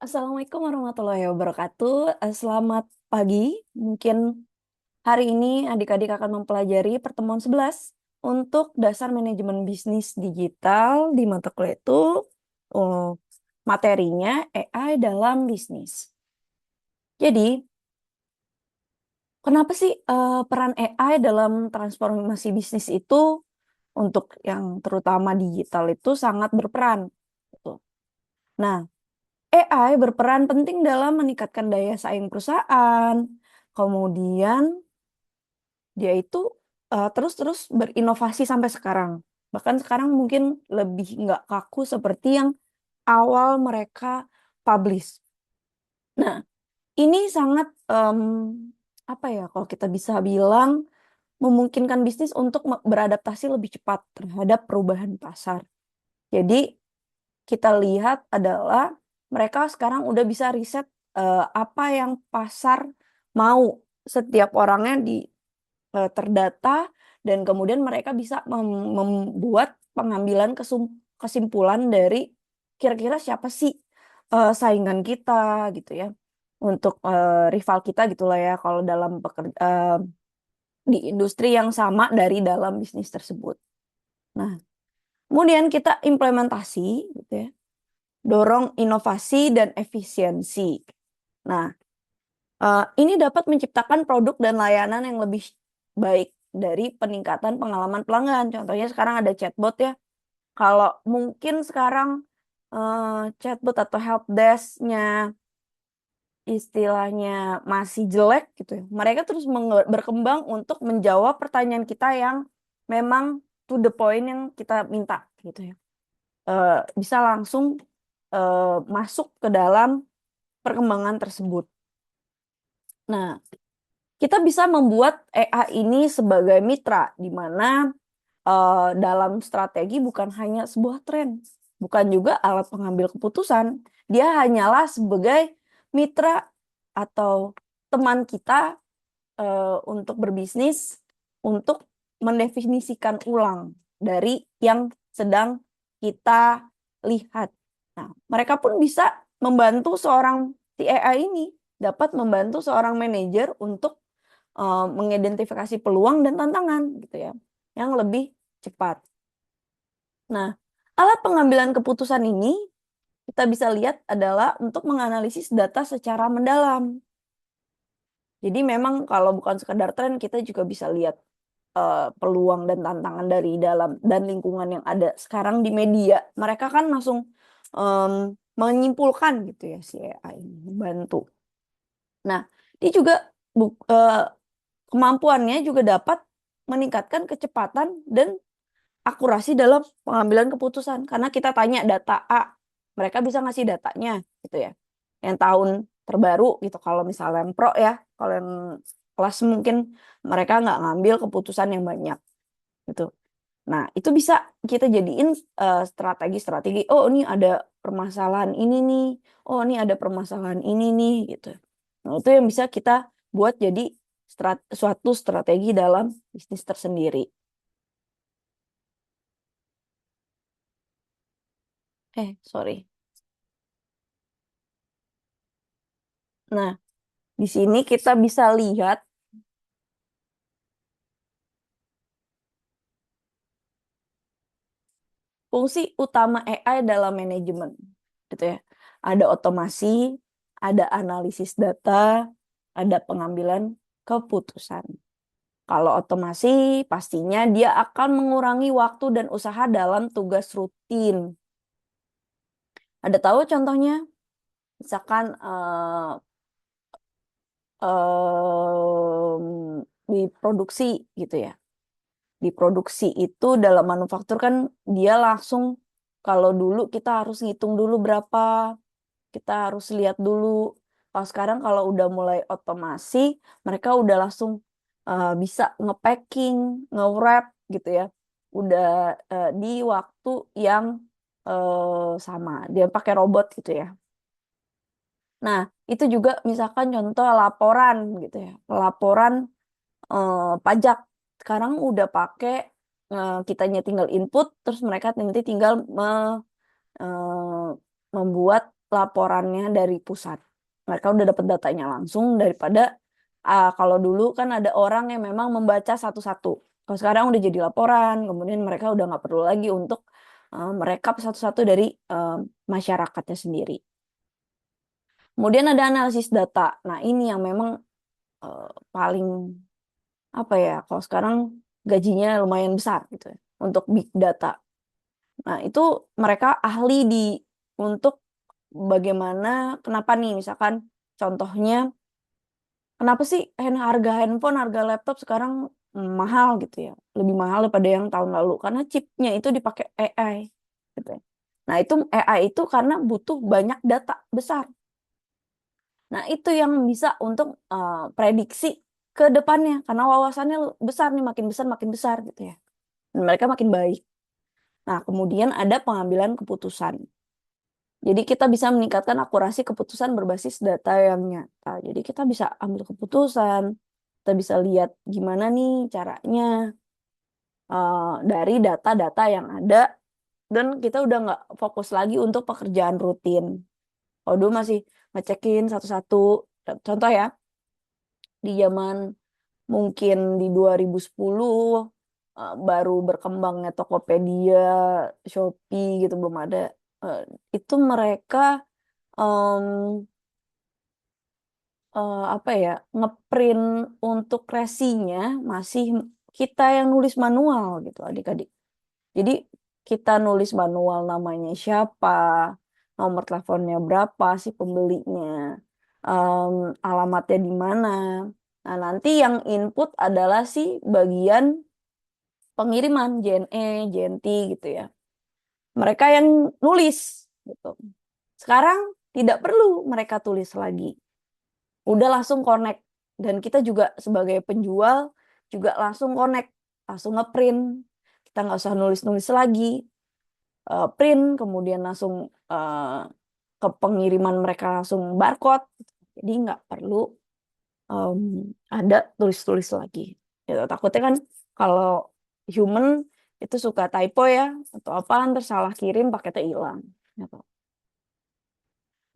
Assalamualaikum warahmatullahi wabarakatuh. Selamat pagi. Mungkin hari ini adik-adik akan mempelajari pertemuan 11 untuk dasar manajemen bisnis digital di mata kuliah itu eh, materinya AI dalam bisnis. Jadi, kenapa sih peran AI dalam transformasi bisnis itu untuk yang terutama digital itu sangat berperan? Gitu. Nah, AI berperan penting dalam meningkatkan daya saing perusahaan, kemudian dia itu terus-terus berinovasi sampai sekarang. Bahkan sekarang mungkin lebih nggak kaku seperti yang awal mereka publish. Nah, ini sangat apa ya, kalau kita bisa bilang memungkinkan bisnis untuk beradaptasi lebih cepat terhadap perubahan pasar. Jadi kita lihat adalah mereka sekarang udah bisa riset, apa yang pasar mau. Setiap orangnya terdata dan kemudian mereka bisa membuat pengambilan kesimpulan dari kira-kira siapa sih, saingan kita gitu ya, untuk, rival kita gitulah ya kalau dalam di industri yang sama dari dalam bisnis tersebut. Nah, kemudian kita implementasi gitu ya. Dorong inovasi dan efisiensi. Nah, ini dapat menciptakan produk dan layanan yang lebih baik dari peningkatan pengalaman pelanggan. Contohnya sekarang ada chatbot ya. Kalau mungkin sekarang, chatbot atau helpdesk-nya istilahnya masih jelek gitu ya, mereka terus berkembang untuk menjawab pertanyaan kita yang memang to the point yang kita minta gitu ya. Bisa langsung, masuk ke dalam perkembangan tersebut. Nah, kita bisa membuat AI ini sebagai mitra, di mana, dalam strategi bukan hanya sebuah tren, bukan juga alat pengambil keputusan, dia hanyalah sebagai mitra atau teman kita, untuk berbisnis, untuk mendefinisikan ulang dari yang sedang kita lihat. Nah, mereka pun bisa membantu seorang si AI ini, dapat membantu seorang manajer untuk, mengidentifikasi peluang dan tantangan gitu ya, yang lebih cepat. Nah, alat pengambilan keputusan ini kita bisa lihat adalah untuk menganalisis data secara mendalam. Jadi memang kalau bukan sekedar tren, kita juga bisa lihat, peluang dan tantangan dari dalam dan lingkungan yang ada sekarang di media. Mereka kan langsung, menyimpulkan gitu ya si AI ini, membantu. Nah, dia juga kemampuannya juga dapat meningkatkan kecepatan dan akurasi dalam pengambilan keputusan. Karena kita tanya data A, mereka bisa ngasih datanya gitu ya. Yang tahun terbaru gitu, kalau misalnya yang pro ya, kalau yang kelas mungkin mereka nggak ngambil keputusan yang banyak gitu. Nah, itu bisa kita jadiin, strategi-strategi, "Oh, ini ada permasalahan ini nih. Oh, ini ada permasalahan ini nih," gitu. Nah, itu yang bisa kita buat jadi suatu strategi dalam bisnis tersendiri. Sorry. Nah, di sini kita bisa lihat fungsi utama AI dalam manajemen, gitu ya. Ada otomasi, ada analisis data, ada pengambilan keputusan. Kalau otomasi, pastinya dia akan mengurangi waktu dan usaha dalam tugas rutin. Ada tahu contohnya? Misalkan di produksi gitu ya. Di produksi itu dalam manufaktur kan dia langsung, kalau dulu kita harus ngitung dulu berapa, kita harus lihat dulu. Kalau sekarang kalau udah mulai otomasi, mereka udah langsung, bisa nge-packing, nge-wrap gitu ya. Udah, di waktu yang, sama, dia pakai robot gitu ya. Nah, itu juga misalkan contoh laporan gitu ya, laporan, pajak. Sekarang udah pakai, kitanya tinggal input, terus mereka nanti tinggal eee, membuat laporannya dari pusat. Mereka udah dapat datanya langsung daripada kalau dulu kan ada orang yang memang membaca satu-satu. Kalau sekarang udah jadi laporan, kemudian mereka udah nggak perlu lagi untuk merekap satu-satu dari masyarakatnya sendiri. Kemudian ada analisis data. Nah, ini yang memang paling apa ya? Kalau sekarang gajinya lumayan besar gitu ya untuk big data. Nah, itu mereka ahli untuk bagaimana, kenapa nih misalkan contohnya, kenapa sih harga handphone, harga laptop sekarang mahal gitu ya, lebih mahal daripada yang tahun lalu karena chipnya itu dipakai AI gitu ya. Nah, itu AI itu karena butuh banyak data besar. Nah, itu yang bisa untuk prediksi ke depannya karena wawasannya besar nih, makin besar gitu ya. Dan mereka makin baik. Nah, kemudian ada pengambilan keputusan. Jadi kita bisa meningkatkan akurasi keputusan berbasis data yang nyata. Jadi kita bisa ambil keputusan, kita bisa lihat gimana nih caranya dari data-data yang ada, dan kita udah nggak fokus lagi untuk pekerjaan rutin. Kalau dulu masih ngecekin satu-satu, contoh ya, di zaman mungkin di 2010 baru berkembangnya Tokopedia, Shopee gitu belum ada. Itu mereka em, apa ya, ngeprint untuk resinya masih kita yang nulis manual gitu adik-adik. Jadi kita nulis manual namanya siapa, nomor teleponnya berapa si pembelinya, alamatnya di mana. Nah, nanti yang input adalah si bagian pengiriman, JNE, JNT gitu ya. Mereka yang nulis gitu. Sekarang tidak perlu mereka tulis lagi. Udah langsung connect. Dan kita juga sebagai penjual juga langsung connect, langsung ngeprint. Kita nggak usah nulis-nulis lagi. Print, kemudian langsung ke pengiriman mereka langsung barcode. Jadi nggak perlu ada tulis-tulis lagi. Ya, takutnya kan kalau human itu suka typo ya, atau apa, terus salah kirim paketnya hilang. Gitu.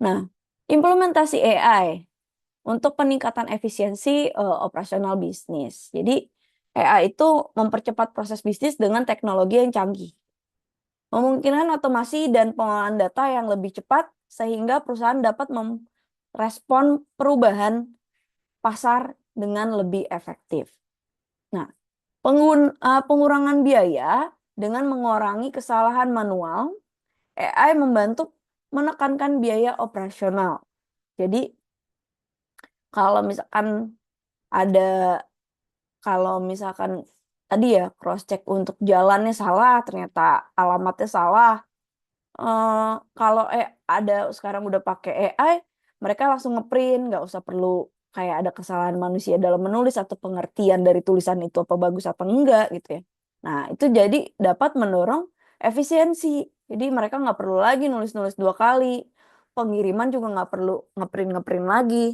Nah, implementasi AI untuk peningkatan efisiensi operasional bisnis. Jadi AI itu mempercepat proses bisnis dengan teknologi yang canggih. Memungkinkan otomasi dan pengolahan data yang lebih cepat sehingga perusahaan dapat merespon perubahan pasar dengan lebih efektif. Nah, pengurangan biaya dengan mengurangi kesalahan manual, AI membantu menekankan biaya operasional. Jadi kalau misalkan ada kalau misalkan tadi ya cross check untuk jalannya salah, ternyata alamatnya salah. Kalau ada sekarang udah pakai AI, mereka langsung ngeprint, nggak usah perlu kayak ada kesalahan manusia dalam menulis atau pengertian dari tulisan itu apa bagus apa enggak gitu ya. Nah, itu jadi dapat mendorong efisiensi. Jadi mereka nggak perlu lagi nulis-nulis 2 kali. Pengiriman juga nggak perlu ngeprint-ngeprint lagi.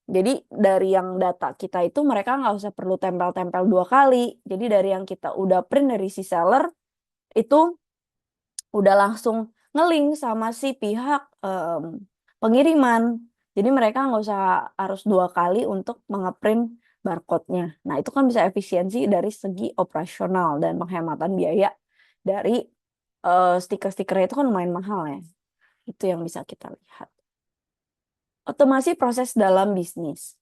Jadi dari yang data kita itu mereka nggak usah perlu tempel-tempel 2 kali. Jadi dari yang kita udah print dari si seller itu udah langsung nge-link sama si pihak pengiriman. Jadi mereka nggak usah harus 2 kali untuk mengeprint barcode-nya. Nah, itu kan bisa efisiensi dari segi operasional dan penghematan biaya dari stiker-stikernya itu kan lumayan mahal ya. Itu yang bisa kita lihat. Otomasi proses dalam bisnis.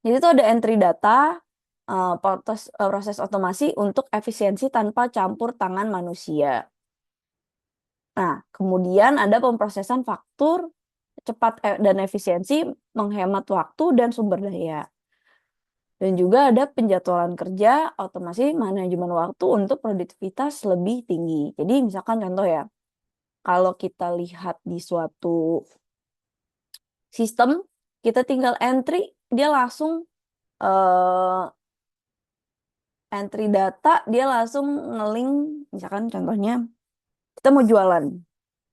Jadi itu ada entry data, proses otomasi untuk efisiensi tanpa campur tangan manusia. Nah, kemudian ada pemrosesan faktur cepat dan efisiensi, menghemat waktu dan sumber daya. Dan juga ada penjadwalan kerja, otomasi manajemen waktu untuk produktivitas lebih tinggi. Jadi misalkan contoh ya, kalau kita lihat di suatu sistem, kita tinggal entry, dia langsung entry data, dia langsung nge-link, misalkan contohnya, kita mau jualan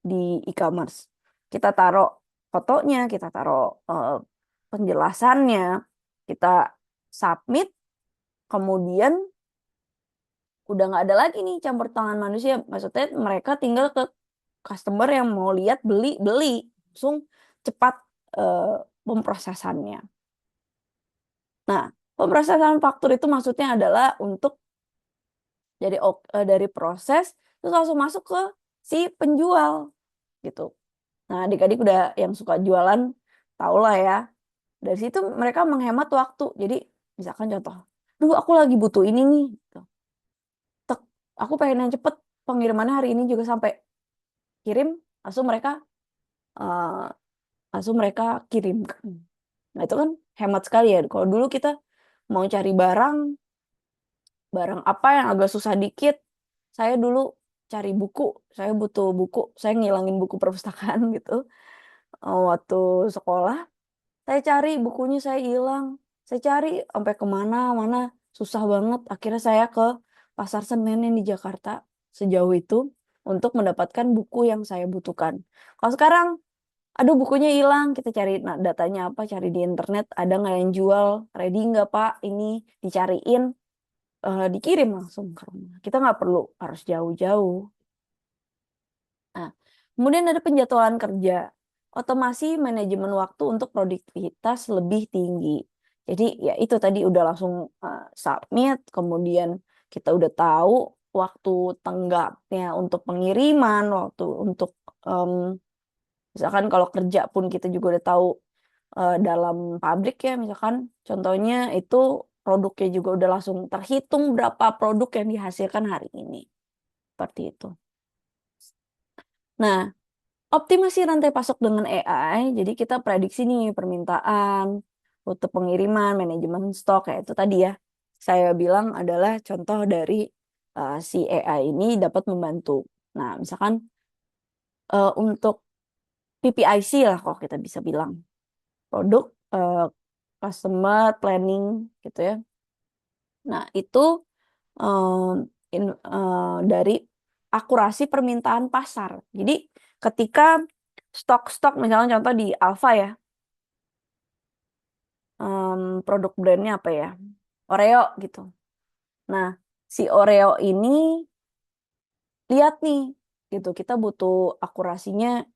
di e-commerce. Kita taruh fotonya, kita taruh penjelasannya, kita submit, kemudian udah nggak ada lagi nih campur tangan manusia. Maksudnya mereka tinggal ke customer yang mau lihat beli langsung cepat pemrosesannya. Nah, pemrosesan faktur itu maksudnya adalah untuk dari proses terus langsung masuk ke si penjual gitu. Nah, adik-adik udah yang suka jualan tau lah ya. Dari situ mereka menghemat waktu. Jadi misalkan contoh, duh aku lagi butuh ini nih. Gitu. Tek, aku pengen yang cepet pengirimannya hari ini juga sampai kirim, langsung mereka uh, kirimkan. Nah itu kan hemat sekali ya. Kalau dulu kita mau cari barang apa yang agak susah dikit, saya dulu cari buku, saya butuh buku, saya ngilangin buku perpustakaan gitu. Waktu sekolah, saya cari bukunya saya hilang. Saya cari sampai kemana-mana, susah banget. Akhirnya saya ke Pasar Senen yang di Jakarta sejauh itu untuk mendapatkan buku yang saya butuhkan. Kalau sekarang, aduh bukunya hilang, kita cari datanya apa, cari di internet, ada nggak yang jual, ready nggak Pak, ini dicariin, dikirim langsung ke rumah. Kita nggak perlu harus jauh-jauh. Nah, kemudian ada penjadwalan kerja. Otomasi manajemen waktu untuk produktivitas lebih tinggi. Jadi ya itu tadi udah langsung submit, kemudian kita udah tahu waktu tenggaknya untuk pengiriman, waktu untuk misalkan kalau kerja pun kita juga udah tahu dalam pabrik ya, misalkan contohnya itu produknya juga udah langsung terhitung berapa produk yang dihasilkan hari ini. Seperti itu. Nah, optimasi rantai pasok dengan AI, jadi kita prediksi nih permintaan, rute pengiriman, manajemen stok, kayak itu tadi ya. Saya bilang adalah contoh dari si AI ini dapat membantu. Nah, misalkan untuk PPIC lah kalau kita bisa bilang. Produk customer planning gitu ya. Nah, itu dari akurasi permintaan pasar. Jadi ketika stok-stok misalnya contoh di Alfa ya, produk brandnya apa ya, Oreo gitu. Nah, si Oreo ini lihat nih gitu, kita butuh akurasinya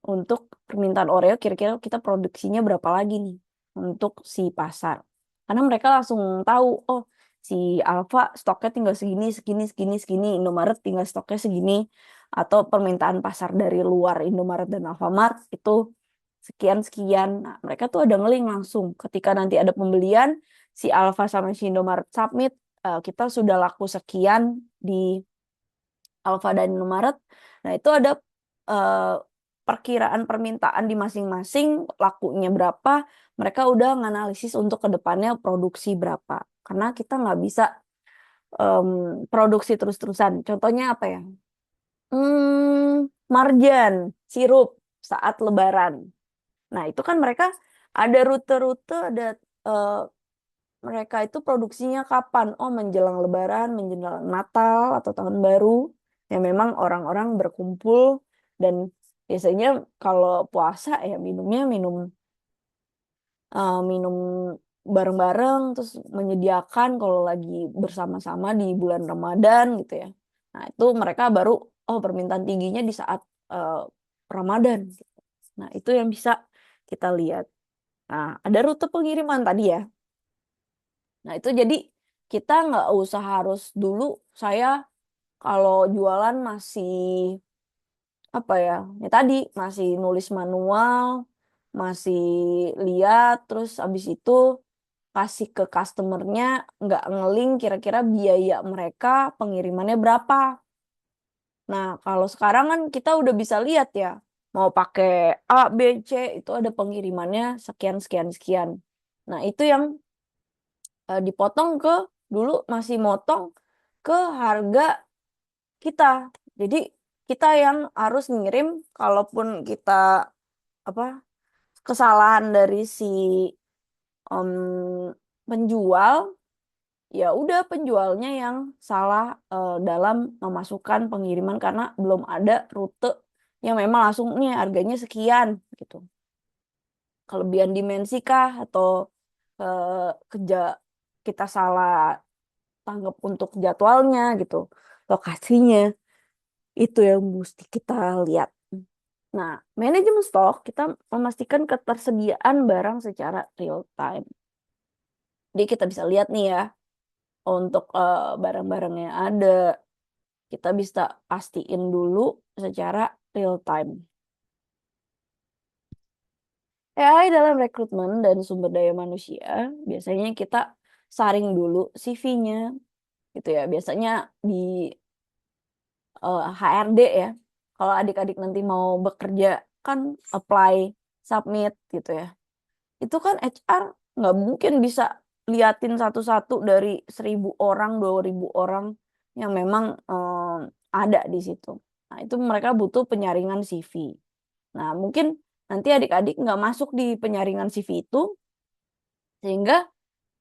untuk permintaan Oreo, kira-kira kita produksinya berapa lagi nih untuk si pasar. Karena mereka langsung tahu, oh si Alfa stoknya tinggal segini, segini, Indomaret tinggal stoknya segini, atau permintaan pasar dari luar Indomaret dan Alfamart itu sekian. Nah, mereka tuh ada ngeling langsung. Ketika nanti ada pembelian, si Alfa sama si Indomaret submit, kita sudah laku sekian di Alfa dan Indomaret. Nah, itu ada perkiraan permintaan di masing-masing, lakunya berapa, mereka udah nganalisis untuk kedepannya produksi berapa. Karena kita nggak bisa produksi terus-terusan. Contohnya apa ya? Marjan, sirup saat Lebaran. Nah, itu kan mereka ada rute-rute, ada mereka itu produksinya kapan? Oh, menjelang Lebaran, menjelang Natal atau Tahun Baru. Ya memang orang-orang berkumpul dan biasanya kalau puasa ya minumnya minum bareng-bareng, terus menyediakan kalau lagi bersama-sama di bulan Ramadan gitu ya. Nah, itu mereka baru permintaan tingginya di saat Ramadan gitu. Nah, itu yang bisa kita lihat. Nah, ada rute pengiriman tadi ya. Nah, itu jadi kita nggak usah harus dulu saya kalau jualan masih apa ya, ya tadi masih nulis manual, masih lihat, terus abis itu kasih ke customernya, nggak ngeling kira-kira biaya mereka pengirimannya berapa. Nah, kalau sekarang kan kita udah bisa lihat ya, mau pakai A, B, C, itu ada pengirimannya sekian. Nah, itu yang dipotong dulu masih motong ke harga kita. Jadi kita yang harus ngirim, kalaupun kita apa kesalahan dari si penjual, ya udah penjualnya yang salah dalam memasukkan pengiriman karena belum ada rute yang memang langsung nih harganya sekian gitu. Kelebihan dimensi kah atau kita salah tanggap untuk jadwalnya gitu, lokasinya. Itu yang mesti kita lihat. Nah, manajemen stok kita memastikan ketersediaan barang secara real time. Jadi kita bisa lihat nih ya, untuk barang-barang yang ada, kita bisa pastiin dulu secara real time. AI dalam rekrutmen dan sumber daya manusia, biasanya kita saring dulu CV-nya gitu ya. Biasanya di HRD ya. Kalau adik-adik nanti mau bekerja kan apply, submit gitu ya. Itu kan HR nggak mungkin bisa liatin satu-satu dari 1.000 orang, 2.000 orang yang memang ada di situ. Nah, itu mereka butuh penyaringan CV. Nah, mungkin nanti adik-adik nggak masuk di penyaringan CV itu, sehingga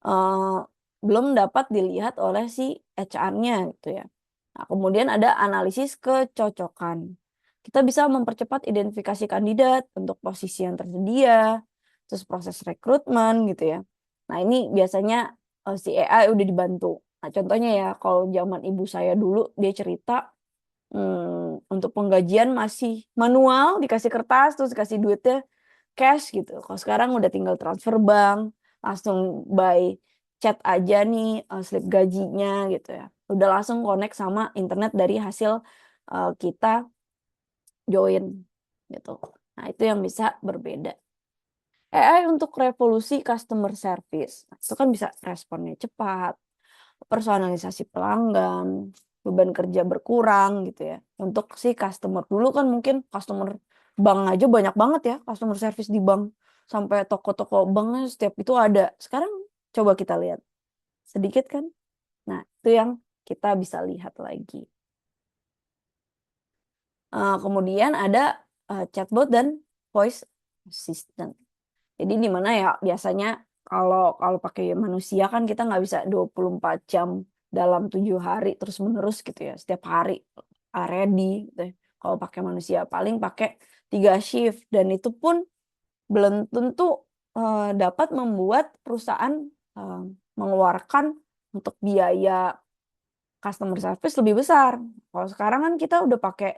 eee, belum dapat dilihat oleh si HR-nya gitu ya. Nah, kemudian ada analisis kecocokan. Kita bisa mempercepat identifikasi kandidat untuk posisi yang tersedia, terus proses rekrutmen gitu ya. Nah, ini biasanya si AI udah dibantu. Nah, contohnya ya kalau zaman ibu saya dulu dia cerita, untuk penggajian masih manual, dikasih kertas terus dikasih duitnya cash gitu. Kalau sekarang udah tinggal transfer bank, langsung by chat aja nih, slip gajinya gitu ya. Udah langsung connect sama internet dari hasil, kita join gitu. Nah, itu yang bisa berbeda. AI untuk revolusi customer service. Nah, itu kan bisa responnya cepat, personalisasi pelanggan, beban kerja berkurang gitu ya. Untuk si customer, dulu kan mungkin customer bank aja banyak banget ya, customer service di bank. Sampai toko-toko banknya setiap itu ada. Sekarang coba kita lihat, sedikit kan? Nah, itu yang kita bisa lihat lagi. Kemudian ada, chatbot dan voice assistant. Jadi di mana ya biasanya kalau kalau pakai manusia kan kita nggak bisa 24 jam dalam 7 hari terus-menerus gitu ya, setiap hari, ready gitu ya. Kalau pakai manusia paling pakai 3 shift dan itu pun belum tentu, dapat membuat perusahaan, mengeluarkan untuk biaya customer service lebih besar. Kalau sekarang kan kita udah pakai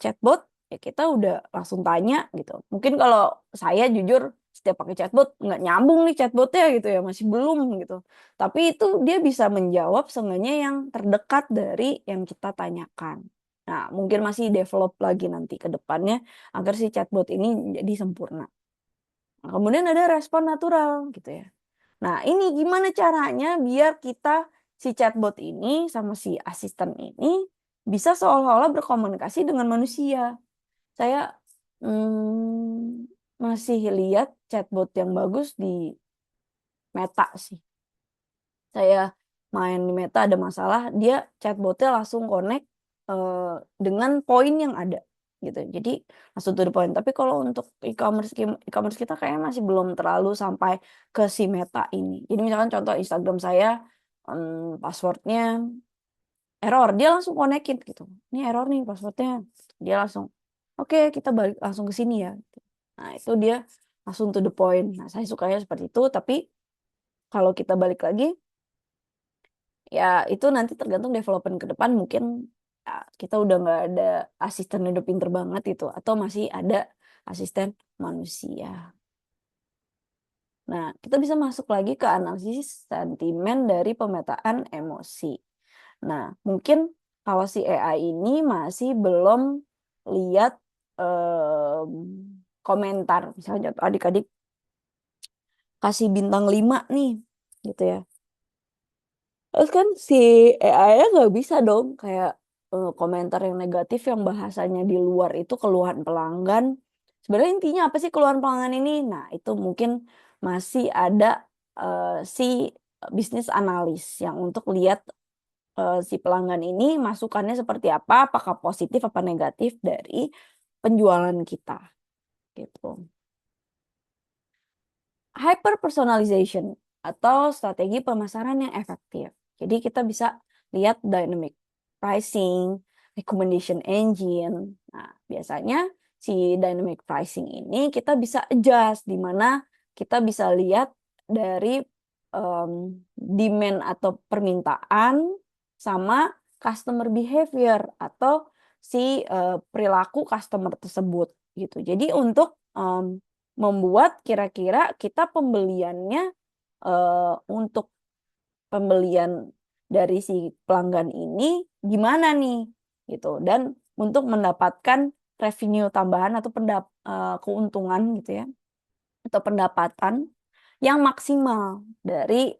chatbot, ya kita udah langsung tanya gitu. Mungkin kalau saya jujur setiap pakai chatbot nggak nyambung nih chatbotnya gitu ya, masih belum gitu. Tapi itu dia bisa menjawab seenggaknya yang terdekat dari yang kita tanyakan. Nah, mungkin masih develop lagi nanti ke depannya agar si chatbot ini jadi sempurna. Nah, kemudian ada respon natural gitu ya. Nah, ini gimana caranya biar kita si chatbot ini sama si asisten ini bisa seolah-olah berkomunikasi dengan manusia. Saya, masih lihat chatbot yang bagus di Meta sih. Saya main di Meta ada masalah, dia chatbotnya langsung connect, dengan poin yang ada, gitu. Jadi langsung to the point. Tapi kalau untuk e-commerce kita kayaknya masih belum terlalu sampai ke si Meta ini. Jadi misalkan contoh Instagram saya, password-nya error, dia langsung connect-in gitu. "Ini error nih password-nya." Dia langsung, "Oke, kita balik langsung ke sini ya." Nah, itu dia langsung to the point. Nah, saya sukanya seperti itu, tapi kalau kita balik lagi, ya itu nanti tergantung development ke depan mungkin, ya kita udah nggak ada asisten yang udah pinter banget itu, atau masih ada asisten manusia. Nah, kita bisa masuk lagi ke analisis sentimen dari pemetaan emosi. Nah, mungkin kalau si AI ini masih belum lihat, komentar. Misalnya contoh adik-adik kasih bintang 5 nih, gitu ya. Terus kan si AI-nya nggak bisa dong kayak, komentar yang negatif yang bahasanya di luar itu keluhan pelanggan. Sebenarnya intinya apa sih keluhan pelanggan ini? Nah, itu mungkin masih ada, si bisnis analis yang untuk lihat, si pelanggan ini masukannya seperti apa, apakah positif apa negatif dari penjualan kita, gitu. Hyper personalization atau strategi pemasaran yang efektif. Jadi kita bisa lihat dynamic pricing, recommendation engine. Nah, biasanya si dynamic pricing ini kita bisa adjust di mana kita bisa lihat dari demand atau permintaan sama customer behavior atau si perilaku customer tersebut gitu. Jadi untuk membuat kira-kira kita pembeliannya untuk pembelian dari si pelanggan ini gimana nih gitu, dan untuk mendapatkan revenue tambahan atau keuntungan gitu ya, atau pendapatan yang maksimal dari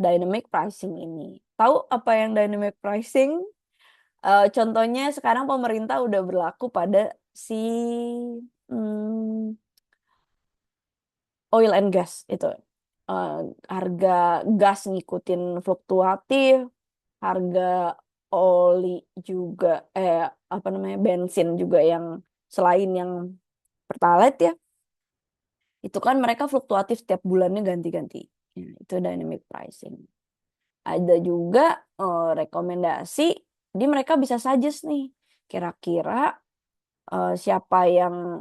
dynamic pricing ini. Tahu apa yang dynamic pricing? Contohnya sekarang pemerintah udah berlaku pada si oil and gas itu. Harga gas ngikutin fluktuatif, harga oli juga bensin juga yang selain yang pertalite ya, itu kan mereka fluktuatif setiap bulannya ganti-ganti. Itu dynamic pricing. Ada juga rekomendasi, jadi mereka bisa suggest nih, kira-kira siapa yang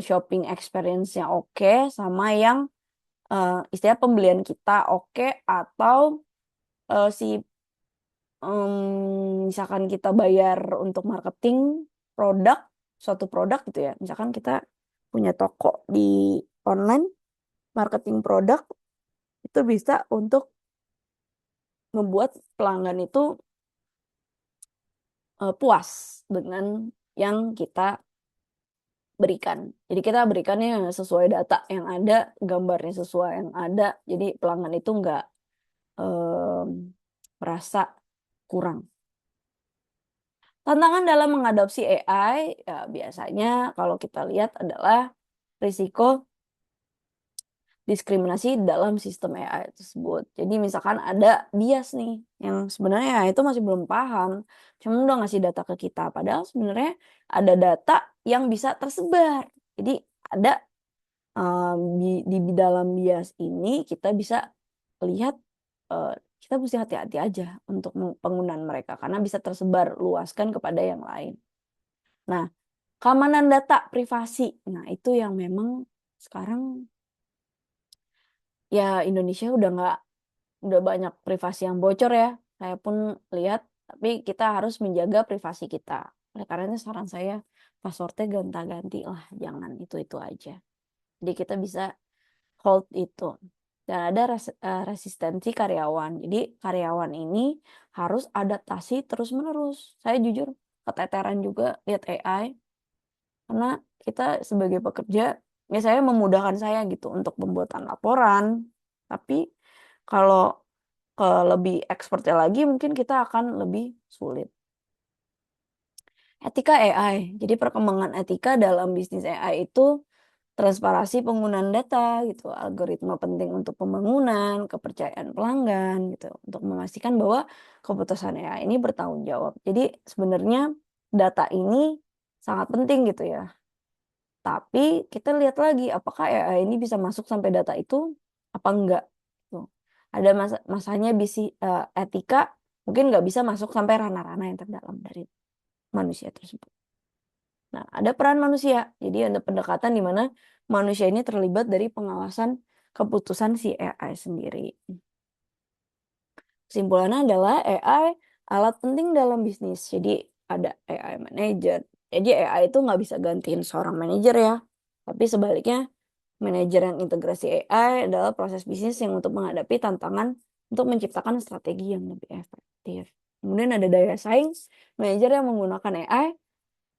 shopping experience-nya oke sama yang istilah pembelian kita oke, atau si misalkan kita bayar untuk marketing suatu produk gitu ya. Misalkan kita punya toko di online, marketing produk, itu bisa untuk membuat pelanggan itu puas dengan yang kita berikan. Jadi kita berikannya sesuai data yang ada, gambarnya sesuai yang ada, jadi pelanggan itu nggak merasa kurang. Tantangan dalam mengadopsi AI ya biasanya kalau kita lihat adalah risiko diskriminasi dalam sistem AI tersebut. Jadi misalkan ada bias nih yang sebenarnya itu masih belum paham, cuma udah ngasih data ke kita. Padahal sebenarnya ada data yang bisa tersebar. Jadi ada di dalam bias ini kita bisa lihat, kita mesti hati-hati aja untuk penggunaan mereka karena bisa tersebar luaskan kepada yang lain. Nah, keamanan data privasi, nah itu yang memang sekarang ya Indonesia udah banyak privasi yang bocor ya. Saya pun lihat, tapi kita harus menjaga privasi kita. Oleh karena itu saran saya password-nya gonta-ganti lah, jangan itu-itu aja. Jadi kita bisa hold itu. Dan ada resistensi karyawan. Jadi karyawan ini harus adaptasi terus-menerus. Saya jujur keteteran juga lihat AI. Karena kita sebagai pekerja, ya saya memudahkan saya gitu untuk pembuatan laporan. Tapi kalau lebih expertnya lagi mungkin kita akan lebih sulit. Etika AI. Jadi perkembangan etika dalam bisnis AI itu transparansi penggunaan data gitu, algoritma penting untuk pembangunan, kepercayaan pelanggan gitu, untuk memastikan bahwa keputusan AI ini bertanggung jawab. Jadi sebenarnya data ini sangat penting gitu ya. Tapi kita lihat lagi apakah AI ini bisa masuk sampai data itu apa enggak gitu. Ada masanya etika mungkin nggak bisa masuk sampai ranah-ranah yang terdalam dari manusia tersebut. Nah, ada peran manusia. Jadi ada pendekatan di mana manusia ini terlibat dari pengawasan keputusan si AI sendiri. Kesimpulannya adalah AI alat penting dalam bisnis. Jadi ada AI manager. Jadi AI itu nggak bisa gantiin seorang manajer ya. Tapi sebaliknya, manajer yang integrasi AI adalah proses bisnis yang untuk menghadapi tantangan untuk menciptakan strategi yang lebih efektif. Kemudian ada daya saing, manajer yang menggunakan AI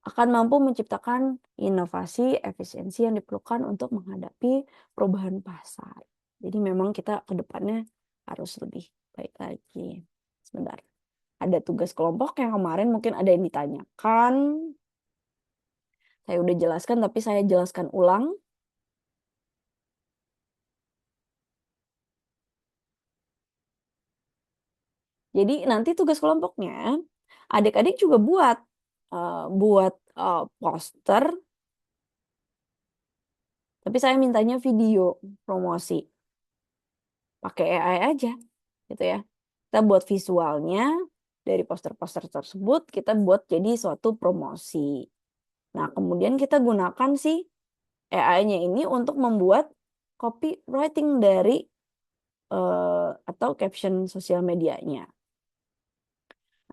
akan mampu menciptakan inovasi, efisiensi yang diperlukan untuk menghadapi perubahan pasar. Jadi memang kita ke depannya harus lebih baik lagi. Sebentar. Ada tugas kelompok yang kemarin mungkin ada yang ditanyakan. Saya udah jelaskan tapi saya jelaskan ulang. Jadi nanti tugas kelompoknya adik-adik juga buat poster, tapi saya mintanya video promosi. Pakai AI aja gitu ya. Kita buat visualnya dari poster-poster tersebut, kita buat jadi suatu promosi. Nah, kemudian kita gunakan si AI-nya ini untuk membuat copywriting dari atau caption sosial medianya.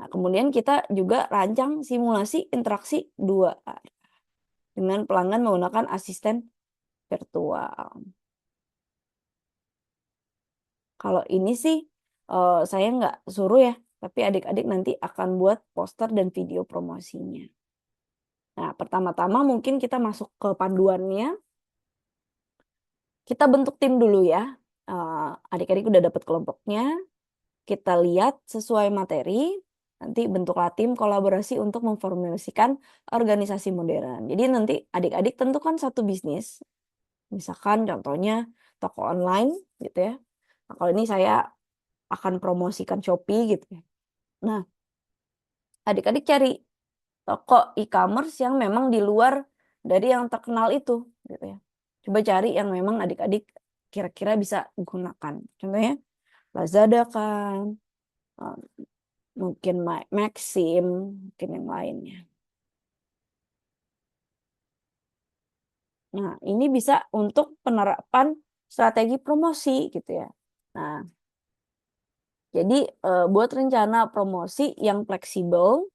Nah, kemudian kita juga rancang simulasi interaksi 2 arah dengan pelanggan menggunakan asisten virtual. Kalau ini sih, saya nggak suruh ya, tapi adik-adik nanti akan buat poster dan video promosinya. Nah, pertama-tama mungkin kita masuk ke panduannya, kita bentuk tim dulu ya. Adik-adik udah dapat kelompoknya, kita lihat sesuai materi, nanti bentuklah tim kolaborasi untuk memformulasikan organisasi modern. Jadi nanti adik-adik tentukan satu bisnis, misalkan contohnya toko online gitu ya. Nah, kalau ini saya akan promosikan Shopee gitu ya. Nah, adik-adik cari toko e-commerce yang memang di luar dari yang terkenal itu gitu ya. Coba cari yang memang adik-adik kira-kira bisa gunakan. Contohnya Lazada kan, mungkin Maxim, mungkin yang lainnya. Nah, ini bisa untuk penerapan strategi promosi gitu ya. Nah, jadi buat rencana promosi yang fleksibel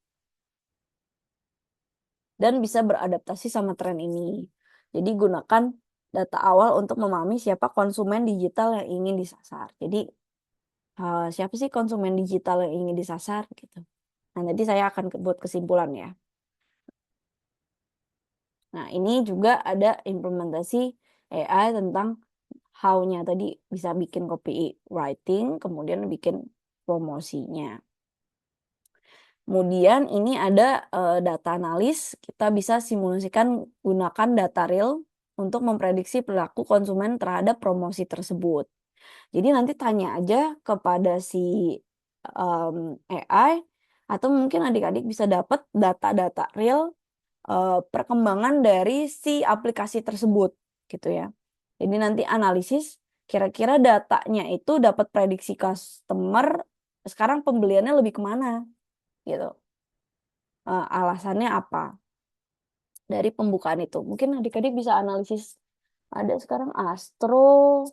dan bisa beradaptasi sama tren ini. Jadi gunakan data awal untuk memahami siapa konsumen digital yang ingin disasar. Jadi siapa sih konsumen digital yang ingin disasar gitu. Nah, nanti saya akan buat kesimpulan ya. Nah, ini juga ada implementasi AI tentang how-nya tadi bisa bikin copywriting, kemudian bikin promosinya. Kemudian ini ada data analis, kita bisa simulasikan gunakan data real untuk memprediksi perilaku konsumen terhadap promosi tersebut. Jadi nanti tanya aja kepada si AI atau mungkin adik-adik bisa dapat data-data real perkembangan dari si aplikasi tersebut gitu ya. Jadi nanti analisis kira-kira datanya itu dapat prediksi customer sekarang pembeliannya lebih kemana gitu. Alasannya apa dari pembukaan itu. Mungkin adik-adik bisa analisis ada sekarang Astro,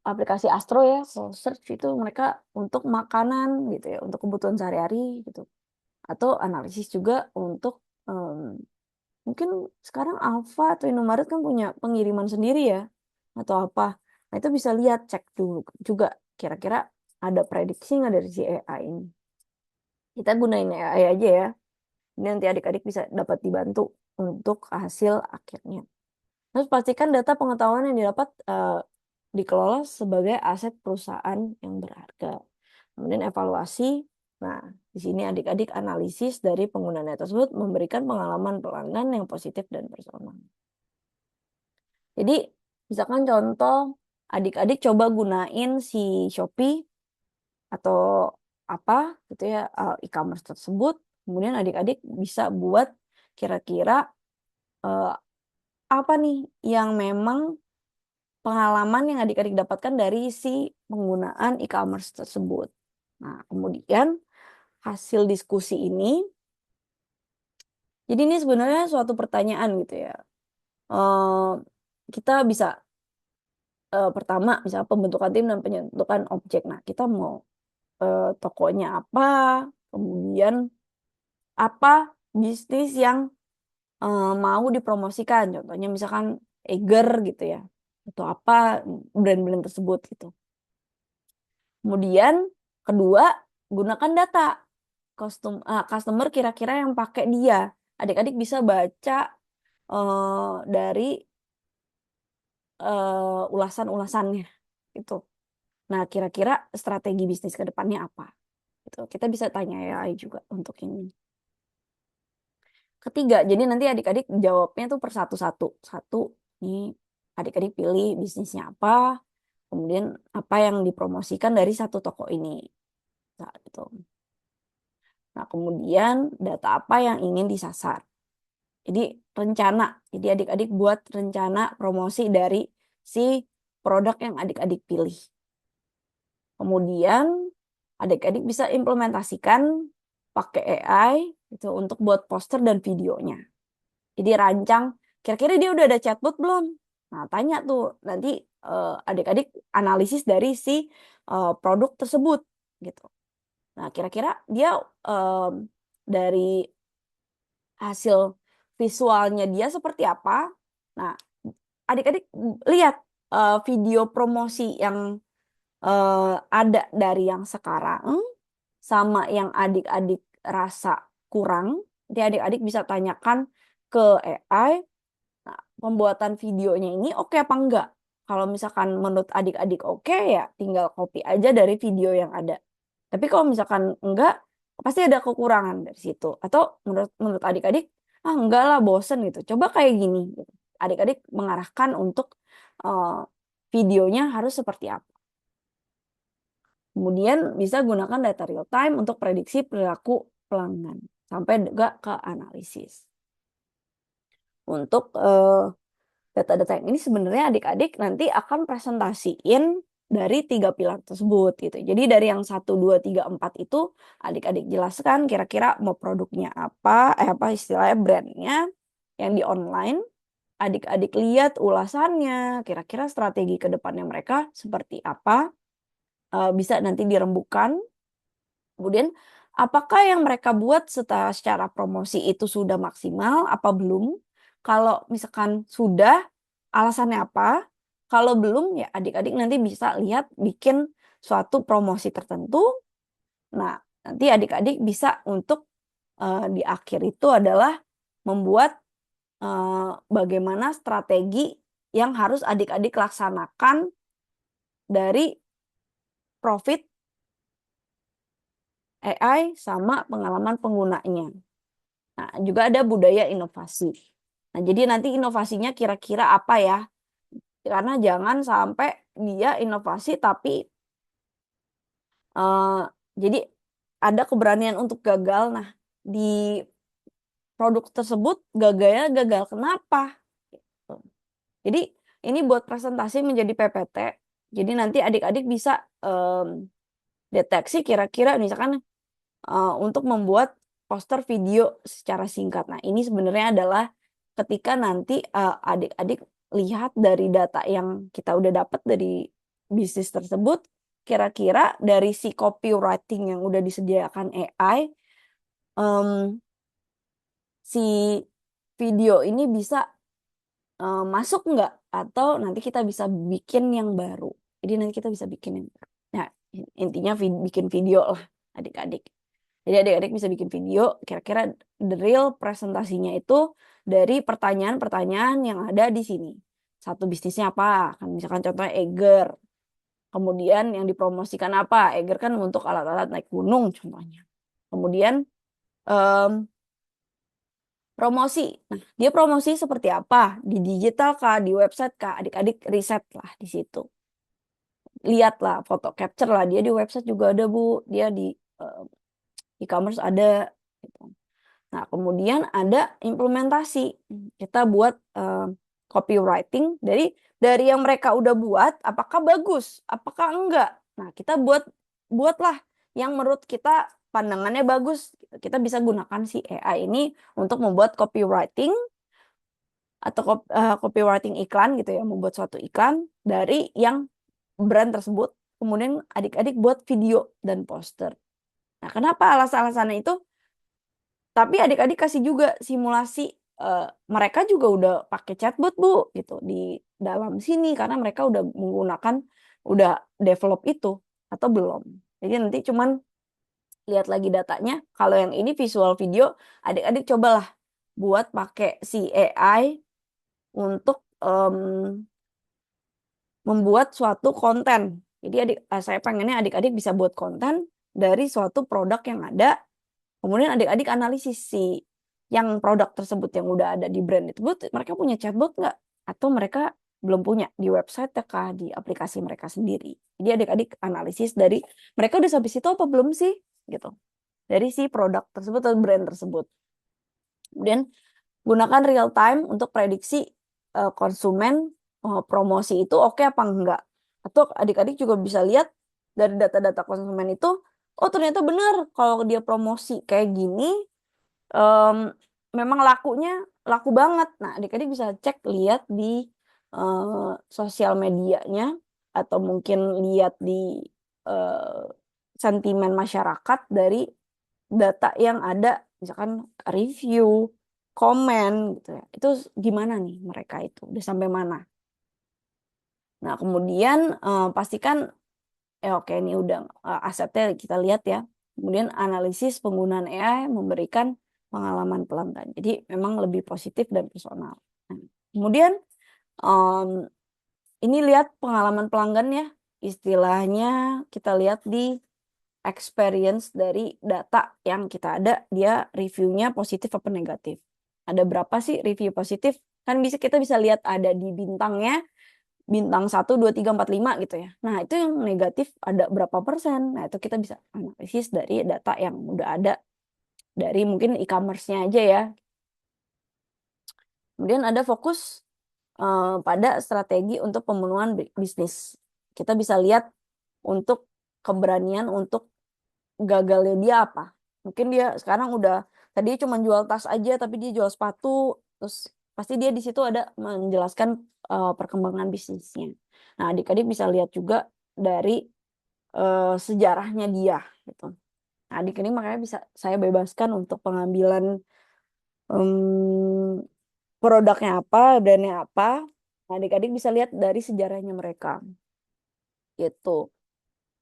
aplikasi Astro ya, kalau search itu mereka untuk makanan gitu ya, untuk kebutuhan sehari-hari gitu. Atau analisis juga untuk mungkin sekarang Alfa atau Indomaret kan punya pengiriman sendiri ya, atau apa. Nah, itu bisa lihat, cek dulu juga kira-kira ada prediksi nggak dari si AI ini. Kita gunain AI aja ya. Ini nanti adik-adik bisa dapat dibantu untuk hasil akhirnya. Terus pastikan data pengetahuan yang didapat dikelola sebagai aset perusahaan yang berharga. Kemudian evaluasi. Nah, di sini adik-adik analisis dari penggunaan data tersebut memberikan pengalaman pelanggan yang positif dan personal. Jadi, misalkan contoh adik-adik coba gunain si Shopee atau apa gitu ya, e-commerce tersebut, kemudian adik-adik bisa buat kira-kira apa nih yang memang pengalaman yang adik-adik dapatkan dari si penggunaan e-commerce tersebut. Nah, kemudian hasil diskusi ini, jadi ini sebenarnya suatu pertanyaan gitu ya. Kita bisa pertama misalnya pembentukan tim dan penentukan objek. Nah, kita mau tokonya apa, kemudian apa bisnis yang mau dipromosikan. Contohnya misalkan Eiger gitu ya, atau apa brand-brand tersebut gitu. Kemudian kedua, gunakan data customer kira-kira yang pakai dia. Adik-adik bisa baca dari ulasan-ulasannya gitu. Nah, kira-kira strategi bisnis ke depannya apa? Gitu. Kita bisa tanya AI juga untuk ini. Ketiga, jadi nanti adik-adik jawabnya tuh per satu-satu. Satu, ini adik-adik pilih bisnisnya apa, kemudian apa yang dipromosikan dari satu toko ini. Nah, gitu. Nah, kemudian data apa yang ingin disasar. Jadi rencana, jadi adik-adik buat rencana promosi dari si produk yang adik-adik pilih. Kemudian adik-adik bisa implementasikan pakai AI itu untuk buat poster dan videonya. Jadi rancang, kira-kira dia udah ada chatbot belum? Nah, tanya tuh nanti adik-adik analisis dari si produk tersebut gitu. Nah, kira-kira dia dari hasil visualnya dia seperti apa. Nah, adik-adik lihat video promosi yang ada dari yang sekarang sama yang adik-adik rasa kurang. Jadi adik-adik bisa tanyakan ke AI, nah, pembuatan videonya ini oke apa enggak. Kalau misalkan menurut adik-adik oke, ya tinggal copy aja dari video yang ada. Tapi kalau misalkan enggak, pasti ada kekurangan dari situ. Atau menurut adik-adik, enggak lah, bosen gitu. Coba kayak gini. Gitu. Adik-adik mengarahkan untuk videonya harus seperti apa. Kemudian bisa gunakan data real time untuk prediksi perilaku pelanggan. Sampai juga ke analisis. Untuk data-data yang ini sebenarnya adik-adik nanti akan presentasiin dari 3 pilar tersebut gitu. Jadi dari yang 1, 2, 3, 4 itu adik-adik jelaskan kira-kira mau produknya apa istilahnya brandnya yang di online. Adik-adik lihat ulasannya, kira-kira strategi ke depannya mereka seperti apa. Bisa nanti dirembukan. Kemudian apakah yang mereka buat secara promosi itu sudah maksimal apa belum? Kalau misalkan sudah, alasannya apa? Kalau belum, ya adik-adik nanti bisa lihat bikin suatu promosi tertentu. Nah, nanti adik-adik bisa untuk di akhir itu adalah membuat bagaimana strategi yang harus adik-adik laksanakan dari profit AI sama pengalaman penggunanya. Nah, juga ada budaya inovasi. Nah, jadi nanti inovasinya kira-kira apa ya? Karena jangan sampai dia inovasi tapi jadi ada keberanian untuk gagal. Nah, di produk tersebut gagalnya gagal kenapa? Gitu. Jadi ini buat presentasi menjadi PPT. Jadi nanti adik-adik bisa deteksi kira-kira misalkan untuk membuat poster video secara singkat. Nah, ini sebenarnya adalah ketika nanti adik-adik lihat dari data yang kita udah dapat dari bisnis tersebut, kira-kira dari si copywriting yang udah disediakan AI, si video ini bisa masuk nggak? Atau nanti kita bisa bikin yang baru. Jadi nanti kita bisa bikin yang baru. Nah, intinya bikin video lah adik-adik. Jadi adik-adik bisa bikin video, kira-kira the real presentasinya itu dari pertanyaan-pertanyaan yang ada di sini. Satu bisnisnya apa? Kan misalkan contohnya Eger. Kemudian yang dipromosikan apa? Eger kan untuk alat-alat naik gunung contohnya. Kemudian promosi. Nah, dia promosi seperti apa? Di digital kah? Di website kah? Adik-adik riset lah di situ. Lihatlah, foto capture lah. Dia di website juga ada, Bu. Dia di e-commerce ada. Gitu. Nah, kemudian ada implementasi. Kita buat copywriting dari yang mereka udah buat, apakah bagus, apakah enggak. Nah, kita buatlah yang menurut kita pandangannya bagus. Kita bisa gunakan si AI ini untuk membuat copywriting atau copywriting iklan gitu ya, membuat suatu iklan dari yang brand tersebut. Kemudian adik-adik buat video dan poster. Nah, kenapa alasan-alasannya itu? Tapi adik-adik kasih juga simulasi, mereka juga udah pakai chatbot, Bu, gitu, di dalam sini karena mereka udah develop itu atau belum. Jadi nanti cuman lihat lagi datanya, kalau yang ini visual video, adik-adik cobalah buat pakai si AI untuk membuat suatu konten. Jadi saya pengennya adik-adik bisa buat konten dari suatu produk yang ada. Kemudian adik-adik analisis si yang produk tersebut yang udah ada di brand tersebut, mereka punya chatbot nggak? Atau mereka belum punya di website kah, di aplikasi mereka sendiri. Jadi adik-adik analisis dari mereka udah sampai situ apa belum sih? Gitu. Dari si produk tersebut atau brand tersebut. Kemudian gunakan real time untuk prediksi konsumen promosi itu oke apa enggak. Atau adik-adik juga bisa lihat dari data-data konsumen itu, oh ternyata benar kalau dia promosi kayak gini memang laku banget. Nah, adik-adik bisa cek lihat di sosial medianya atau mungkin lihat di sentimen masyarakat dari data yang ada, misalkan review, komen gitu ya. Itu gimana nih mereka itu? Udah sampai mana? Nah, kemudian pastikan ya oke ini udah asetnya kita lihat ya. Kemudian analisis penggunaan AI memberikan pengalaman pelanggan. Jadi memang lebih positif dan personal. Nah, kemudian ini lihat pengalaman pelanggan ya. Istilahnya kita lihat di experience dari data yang kita ada, dia reviewnya positif apa negatif. Ada berapa sih review positif? Kan kita bisa lihat ada di bintangnya, bintang 1, 2, 3, 4, 5 gitu ya. Nah, itu yang negatif ada berapa persen. Nah, itu kita bisa analisis dari data yang udah ada dari mungkin e-commerce-nya aja ya. Kemudian ada fokus pada strategi untuk pemenuhan bisnis. Kita bisa lihat untuk keberanian untuk gagalnya dia apa. Mungkin dia sekarang udah tadi cuma jual tas aja tapi dia jual sepatu, terus pasti dia di situ ada menjelaskan perkembangan bisnisnya. Nah, adik-adik bisa lihat juga dari sejarahnya dia gitu. Nah, adik-adik makanya bisa saya bebaskan untuk pengambilan produknya apa, brandnya apa. Nah, adik-adik bisa lihat dari sejarahnya mereka gitu.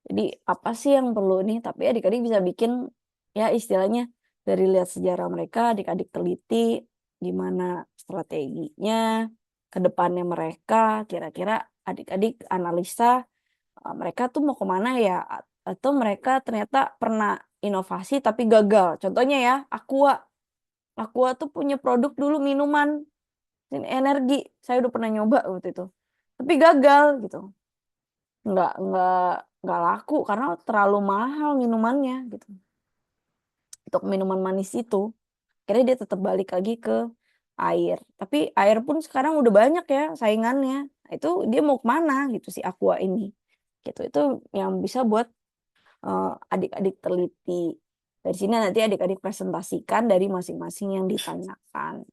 Jadi apa sih yang perlu nih? Tapi adik-adik bisa bikin ya istilahnya dari lihat sejarah mereka, adik-adik teliti gimana strateginya ke depannya mereka, kira-kira adik-adik analisa mereka tuh mau kemana ya? Atau mereka ternyata pernah inovasi tapi gagal. Contohnya ya, Aqua. Aqua tuh punya produk dulu minuman energi. Saya udah pernah nyoba waktu itu. Tapi gagal gitu. Nggak laku karena terlalu mahal minumannya gitu. Untuk minuman manis itu, akhirnya dia tetap balik lagi ke air. Tapi air pun sekarang udah banyak ya saingannya. Nah, itu dia mau kemana gitu si Aqua ini. Gitu. Itu yang bisa buat adik-adik teliti. Dari sini nanti adik-adik presentasikan dari masing-masing yang ditanyakan.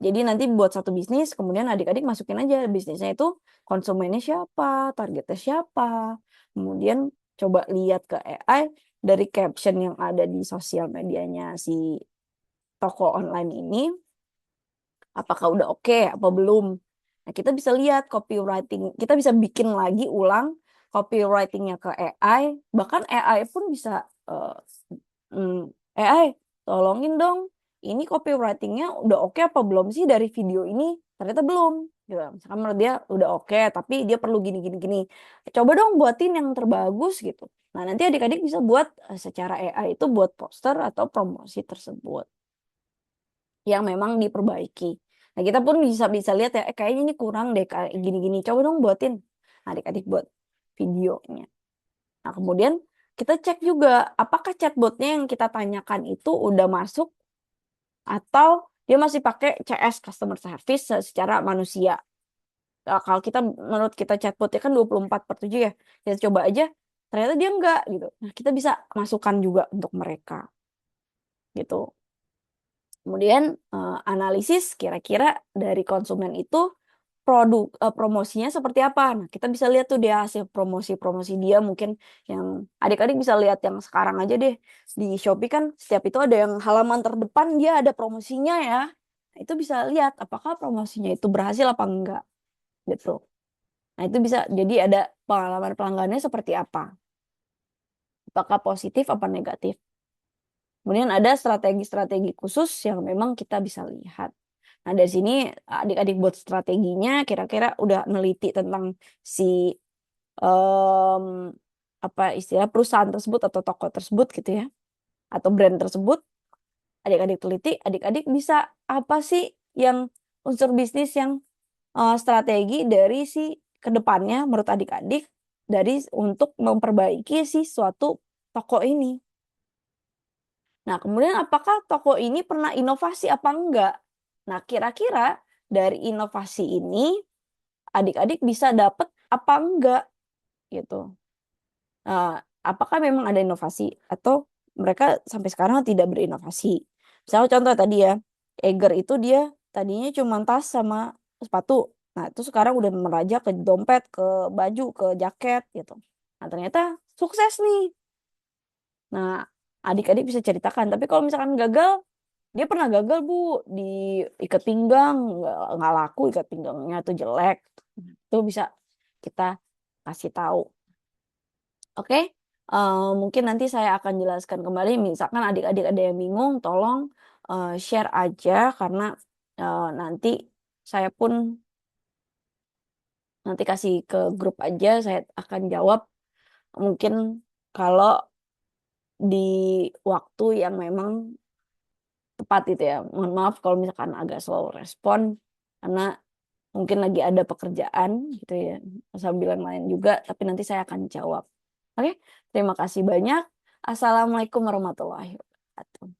Jadi nanti buat satu bisnis, kemudian adik-adik masukin aja bisnisnya itu konsumennya siapa, targetnya siapa. Kemudian coba lihat ke AI dari caption yang ada di sosial medianya si toko online ini, apakah udah oke apa belum. Nah, kita bisa lihat copywriting, kita bisa bikin lagi ulang copywritingnya ke AI, bahkan AI pun bisa AI tolongin dong, ini copywritingnya udah oke apa belum sih dari video ini? Ternyata belum gitu. Misalkan menurut dia udah oke tapi dia perlu gini gini gini. Coba dong buatin yang terbagus gitu. Nah, nanti adik-adik bisa buat secara AI itu buat poster atau promosi tersebut yang memang diperbaiki. Nah, kita pun bisa lihat ya, kayaknya ini kurang deh kayak gini-gini. Coba dong buatin. Adik-adik buat videonya. Nah, kemudian kita cek juga apakah chatbotnya yang kita tanyakan itu udah masuk atau dia masih pakai CS customer service secara manusia. Nah, kalau kita menurut kita chatbotnya kan 24/7 ya. Kita coba aja ternyata dia enggak gitu. Nah, kita bisa masukkan juga untuk mereka. Gitu. Kemudian analisis kira-kira dari konsumen itu promosinya seperti apa. Nah, kita bisa lihat tuh dia hasil promosi-promosi dia mungkin yang adik-adik bisa lihat yang sekarang aja deh di Shopee kan setiap itu ada yang halaman terdepan dia ada promosinya ya. Nah, itu bisa lihat apakah promosinya itu berhasil apa enggak gitu. Nah, itu bisa jadi ada pengalaman pelanggannya seperti apa. Apakah positif apa negatif. Kemudian ada strategi-strategi khusus yang memang kita bisa lihat. Nah, dari sini adik-adik buat strateginya kira-kira udah neliti tentang si apa istilah perusahaan tersebut atau toko tersebut gitu ya. Atau brand tersebut. Adik-adik teliti, adik-adik bisa apa sih yang unsur bisnis yang strategi dari si kedepannya menurut adik-adik dari untuk memperbaiki si suatu toko ini. Nah, kemudian apakah toko ini pernah inovasi apa enggak? Nah, kira-kira dari inovasi ini adik-adik bisa dapat apa enggak gitu. Apakah memang ada inovasi atau mereka sampai sekarang tidak berinovasi. Misalnya contoh tadi ya, Eger itu dia tadinya cuma tas sama sepatu. Nah, itu sekarang udah merajak ke dompet, ke baju, ke jaket gitu. Nah, ternyata sukses nih. Nah, adik-adik bisa ceritakan. Tapi kalau misalkan gagal, dia pernah gagal Bu di ikat pinggang, nggak laku ikat pinggangnya tuh jelek. Itu bisa kita kasih tahu. Oke, mungkin nanti saya akan jelaskan kembali. Misalkan adik-adik ada yang bingung, tolong share aja karena nanti saya pun nanti kasih ke grup aja, saya akan jawab. Mungkin kalau di waktu yang memang tepat itu ya. Mohon maaf kalau misalkan agak slow respon karena mungkin lagi ada pekerjaan gitu ya sambil yang lain juga, tapi nanti saya akan jawab. Oke, terima kasih banyak. Assalamualaikum warahmatullahi wabarakatuh.